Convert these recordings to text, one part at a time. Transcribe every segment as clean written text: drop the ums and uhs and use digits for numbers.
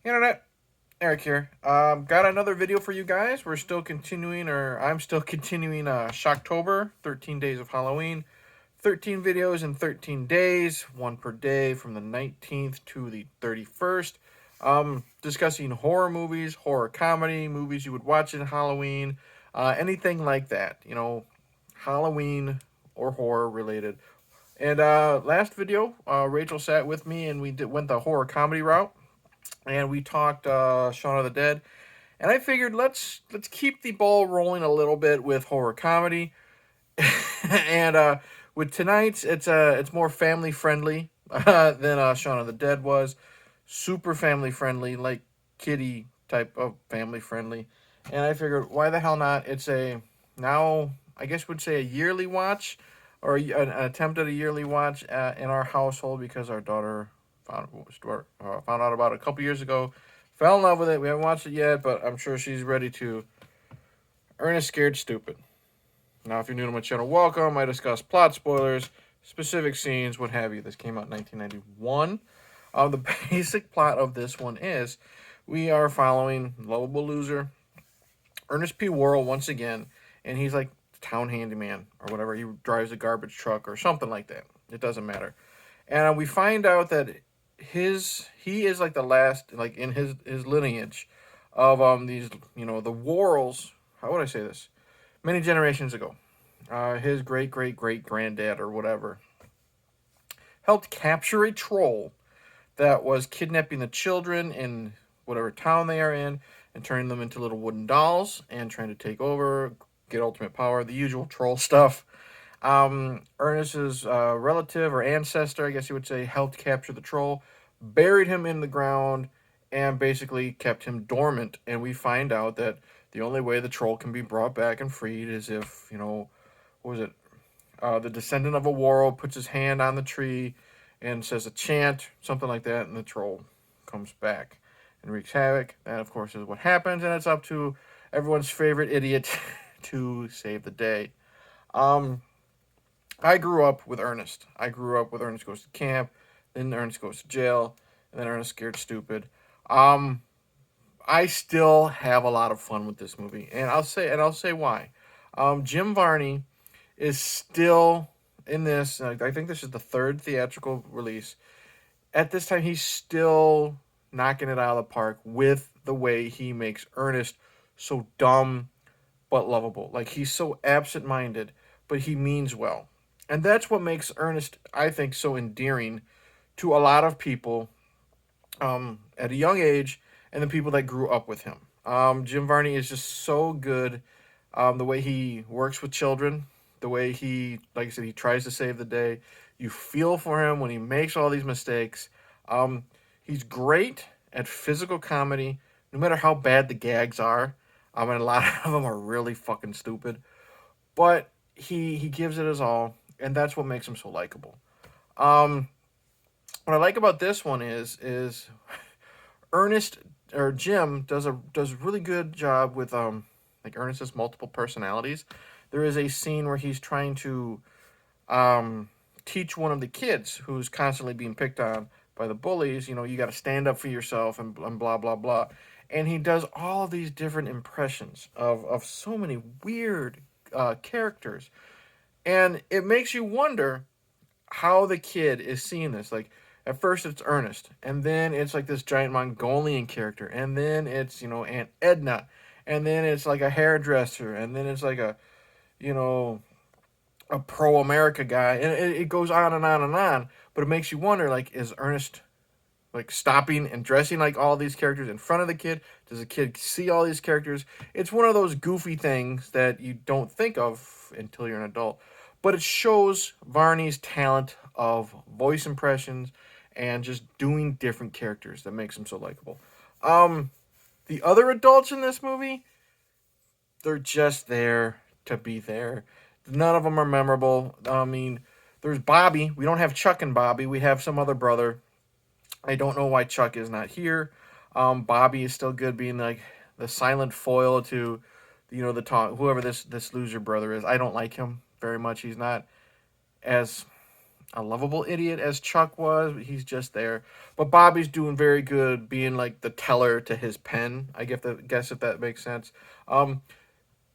Internet, Eric here. Got another video for you guys. I'm still continuing Shocktober, 13 days of Halloween. 13 videos in 13 days, one per day from the 19th to the 31st. Discussing horror movies, horror comedy, movies you would watch in Halloween, anything like that. Halloween or horror related. And last video, Rachel sat with me and went the horror comedy route and we talked Shaun of the Dead. And I figured let's keep the ball rolling a little bit with horror comedy. and with tonight's, it's more family friendly than Shaun of the Dead was. Super family friendly, like kiddie type of family friendly. And I figured, why the hell not? It's a now I guess would say a yearly watch or an attempt at a yearly watch in our household because our daughter found out about it a couple years ago. Fell in love with it. We haven't watched it yet, but I'm sure she's ready to. Ernest Scared Stupid. Now, if you're new to my channel, welcome. I discuss plot spoilers, specific scenes, what have you. This came out in 1991. The basic plot of this one is we are following lovable loser Ernest P. Worrell once again, and he's like the town handyman or whatever. He drives a garbage truck or something like that. It doesn't matter. And we find out that he is like the last, like in his lineage of these, the Worrells. How would I say this? Many generations ago, his great great great granddad or whatever helped capture a troll that was kidnapping the children in whatever town they are in and turning them into little wooden dolls and trying to take over, get ultimate power, the usual troll stuff. Ernest's relative or ancestor, I guess you would say, helped capture the troll, buried him in the ground, and basically kept him dormant. And we find out that the only way the troll can be brought back and freed is if, what was it? The descendant of a Worrell puts his hand on the tree and says a chant, something like that, and the troll comes back and wreaks havoc. That, of course, is what happens, and it's up to everyone's favorite idiot to save the day. Um, I grew up with Ernest. I grew up with Ernest Goes to Camp, then Ernest Goes to Jail, and then Ernest Scared Stupid. Um, I still have a lot of fun with this movie, and I'll say why. Jim Varney is still in this. I think this is the third theatrical release. At this time, he's still knocking it out of the park with the way he makes Ernest so dumb but lovable. Like he's so absent-minded, but he means well. And that's what makes Ernest, I think, so endearing to a lot of people at a young age and the people that grew up with him. Jim Varney is just so good. The way he works with children, the way he, like I said, he tries to save the day. You feel for him when he makes all these mistakes. He's great at physical comedy, no matter how bad the gags are. And a lot of them are really fucking stupid. But he gives it his all, and that's what makes him so likable. Um, what I like about this one is Ernest or Jim does a really good job with like Ernest has multiple personalities. There is a scene where he's trying to teach one of the kids who's constantly being picked on by the bullies. You got to stand up for yourself and blah blah blah. And he does all of these different impressions of so many weird characters, and it makes you wonder how the kid is seeing this. Like at first it's Ernest, and then it's like this giant Mongolian character, and then it's Aunt Edna, and then it's like a hairdresser, and then it's like you know a pro America guy, and it goes on and on and on. But it makes you wonder, like, is Ernest like stopping and dressing like all these characters in front of the kid? Does the kid see all these characters? It's one of those goofy things that you don't think of until you're an adult. But it shows Varney's talent of voice impressions and just doing different characters that makes him so likable. The other adults in this movie, they're just there to be there. None of them are memorable. I mean, there's Bobby. We don't have Chuck and Bobby. We have some other brother. I don't know why Chuck is not here. Bobby is still good, being like the silent foil to, the talk whoever this loser brother is. I don't like him very much. He's not as a lovable idiot as Chuck was. He's just there. But Bobby's doing very good being like the teller to his pen. I guess if that makes sense. Um,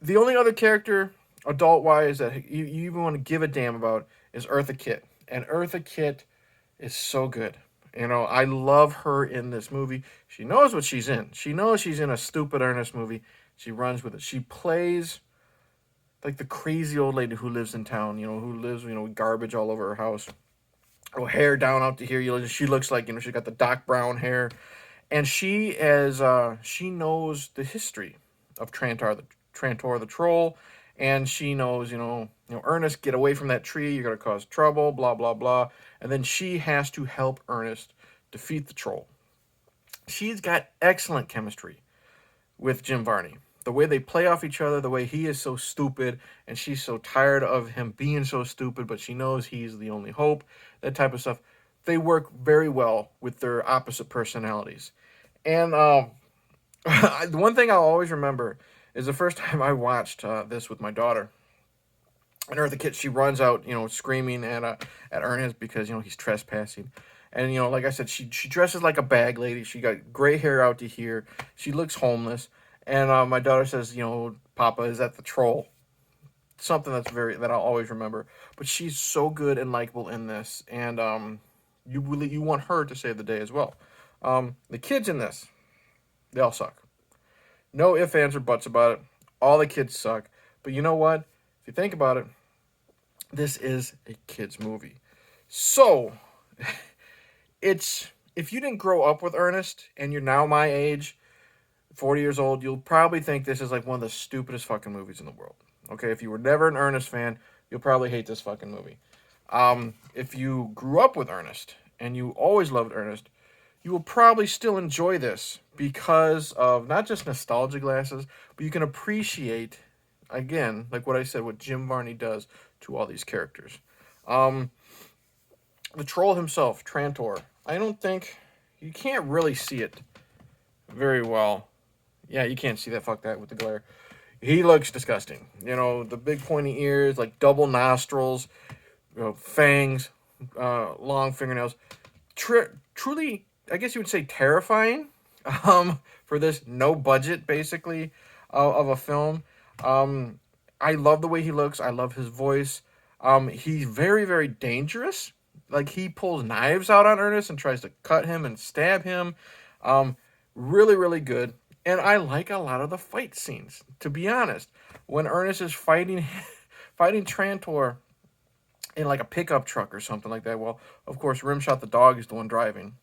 the only other character, adult wise, that you even want to give a damn about is Eartha Kitt. And Eartha Kitt is so good. I love her in this movie. She knows what she's in. She knows she's in a stupid Ernest movie. She runs with it. She plays like the crazy old lady who lives in town, who lives, with garbage all over her house. Her hair down out to here. She looks like, she got the dark brown hair. And she knows the history of Trantor the troll. And she knows, Ernest, get away from that tree. You're going to cause trouble, blah, blah, blah. And then she has to help Ernest defeat the troll. She's got excellent chemistry with Jim Varney. The way they play off each other, the way he is so stupid and she's so tired of him being so stupid, but she knows he's the only hope, that type of stuff. They work very well with their opposite personalities. And the one thing I'll always remember is the first time I watched this with my daughter. And Eartha Kitt, she runs out, screaming at Ernest because he's trespassing. And like I said, she dresses like a bag lady. She got gray hair out to here. She looks homeless. And my daughter says, Papa, is that the troll? Something that I'll always remember. But she's so good and likable in this, and you want her to save the day as well. The kids in this, they all suck. No ifs, ands, or buts about it. All the kids suck. But you know what? If you think about it, this is a kids movie. So, if you didn't grow up with Ernest and you're now my age, 40 years old, you'll probably think this is like one of the stupidest fucking movies in the world. Okay, if you were never an Ernest fan, you'll probably hate this fucking movie. If you grew up with Ernest and you always loved Ernest, you will probably still enjoy this because of not just nostalgia glasses, but you can appreciate, again, like what I said, what Jim Varney does to all these characters. The troll himself, Trantor, I don't think, you can't really see it very well. Yeah, you can't see that. Fuck that with the glare. He looks disgusting. The big pointy ears, like double nostrils, fangs, long fingernails. Truly, I guess you would say terrifying. For this no budget, basically, of a film. I love the way he looks. I love his voice. He's very, very dangerous. Like, he pulls knives out on Ernest and tries to cut him and stab him. Really, really good. And I like a lot of the fight scenes, to be honest. When Ernest is fighting Trantor in like a pickup truck or something like that. Well, of course, Rimshot the dog is the one driving.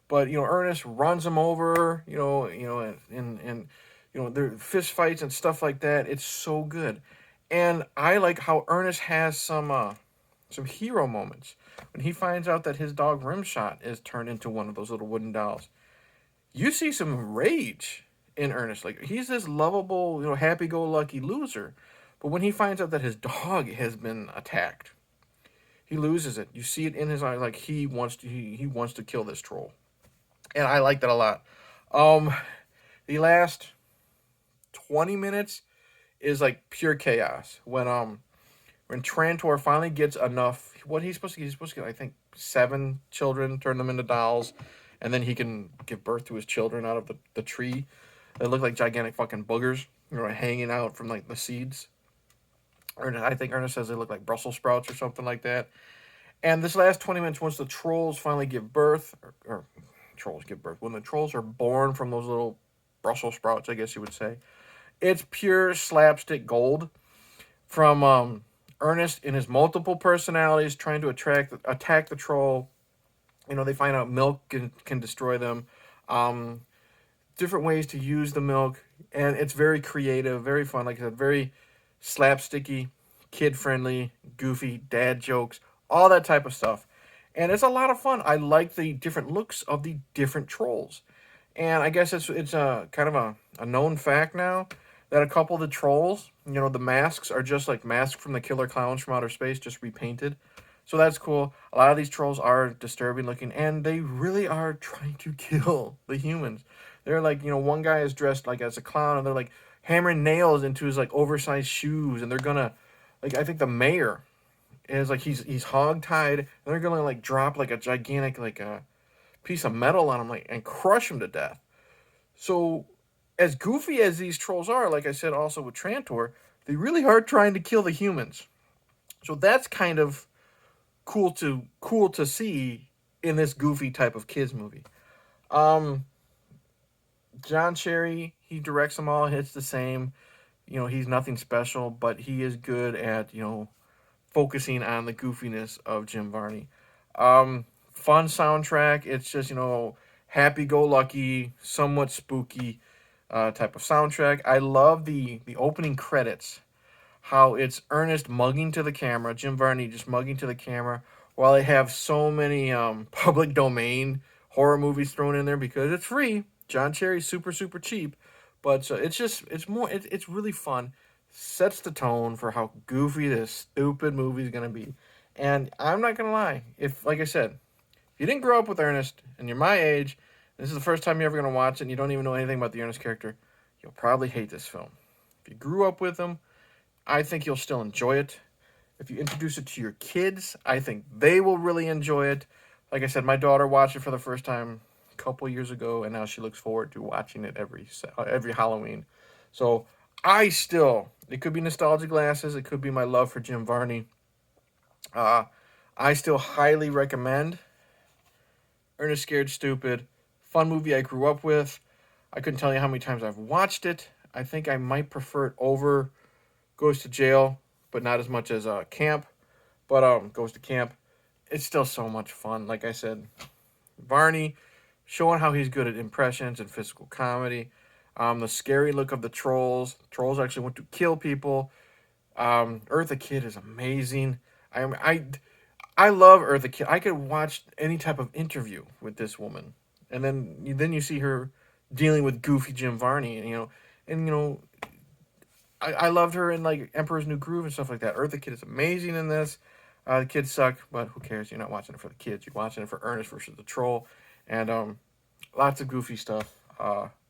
But Ernest runs him over, and their fist fights and stuff like that. It's so good. And I like how Ernest has some hero moments when he finds out that his dog Rimshot is turned into one of those little wooden dolls. You see some rage in Ernest. Like, he's this lovable, happy-go-lucky loser. But when he finds out that his dog has been attacked, he loses it. You see it in his eye, like he wants to kill this troll. And I like that a lot. The last 20 minutes is like pure chaos. When Trantor finally gets enough, he's supposed to get, I think, 7 children, turn them into dolls. And then he can give birth to his children out of the tree. They look like gigantic fucking boogers, hanging out from like the seeds. Or I think Ernest says they look like Brussels sprouts or something like that. And this last 20 minutes, once the trolls finally give birth, or trolls give birth, when the trolls are born from those little Brussels sprouts, I guess you would say, it's pure slapstick gold from Ernest in his multiple personalities trying to attack the troll. They find out milk can destroy them. Different ways to use the milk. And it's very creative, very fun. Like I said, very slapsticky, kid-friendly, goofy, dad jokes, all that type of stuff. And it's a lot of fun. I like the different looks of the different trolls. And I guess it's a kind of a known fact now that a couple of the trolls, the masks are just like masks from the Killer Clowns from Outer Space, just repainted. So that's cool. A lot of these trolls are disturbing looking, and they really are trying to kill the humans. They're like, one guy is dressed like as a clown, and they're like hammering nails into his like oversized shoes, and they're gonna, like, I think the mayor is like he's hog-tied, and they're gonna like drop like a gigantic like a piece of metal on him like and crush him to death. So as goofy as these trolls are, like I said also with Trantor, they really are trying to kill the humans. So that's kind of cool to see in this goofy type of kids movie. Um, John Cherry, he directs them all. It's the same. You know, he's nothing special, but he is good at focusing on the goofiness of Jim Varney. Fun soundtrack. It's just happy-go-lucky, somewhat spooky type of soundtrack. I love the opening credits. How it's Ernest mugging to the camera, Jim Varney just mugging to the camera, while they have so many public domain horror movies thrown in there because it's free. John Cherry's super cheap, but it's really fun. Sets the tone for how goofy this stupid movie is gonna be, and I'm not gonna lie. If like I said, if you didn't grow up with Ernest and you're my age, this is the first time you're ever gonna watch it, and you don't even know anything about the Ernest character, you'll probably hate this film. If you grew up with him, I think you'll still enjoy it. If you introduce it to your kids, I think they will really enjoy it. Like I said, my daughter watched it for the first time a couple years ago, and now she looks forward to watching it every Halloween. So it could be nostalgia glasses, it could be my love for Jim Varney. Uh, I still highly recommend Ernest Scared Stupid. Fun movie I grew up with. I couldn't tell you how many times I've watched it. I think I might prefer it over Goes to Jail, but not as much as Camp. But Goes to Camp. It's still so much fun. Like I said, Varney showing how he's good at impressions and physical comedy. The scary look of the trolls. Trolls actually want to kill people. Eartha Kitt is amazing. I love Eartha Kitt. I could watch any type of interview with this woman, and then you see her dealing with goofy Jim Varney, and I loved her in like Emperor's New Groove and stuff like that. Eartha Kitt is amazing in this. The kids suck, but who cares? You're not watching it for the kids. You're watching it for Ernest versus the troll, and lots of goofy stuff.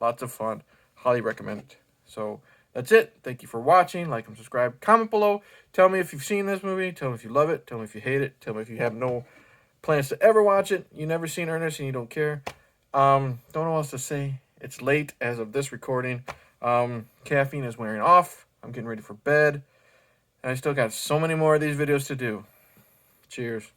Lots of fun. Highly recommend it. So that's it. Thank you for watching. Like and subscribe. Comment below. Tell me if you've seen this movie. Tell me if you love it. Tell me if you hate it. Tell me if you have no plans to ever watch it. You never seen Ernest and you don't care. Don't know what else to say. It's late as of this recording. Caffeine is wearing off. I'm getting ready for bed. And I still got so many more of these videos to do. Cheers.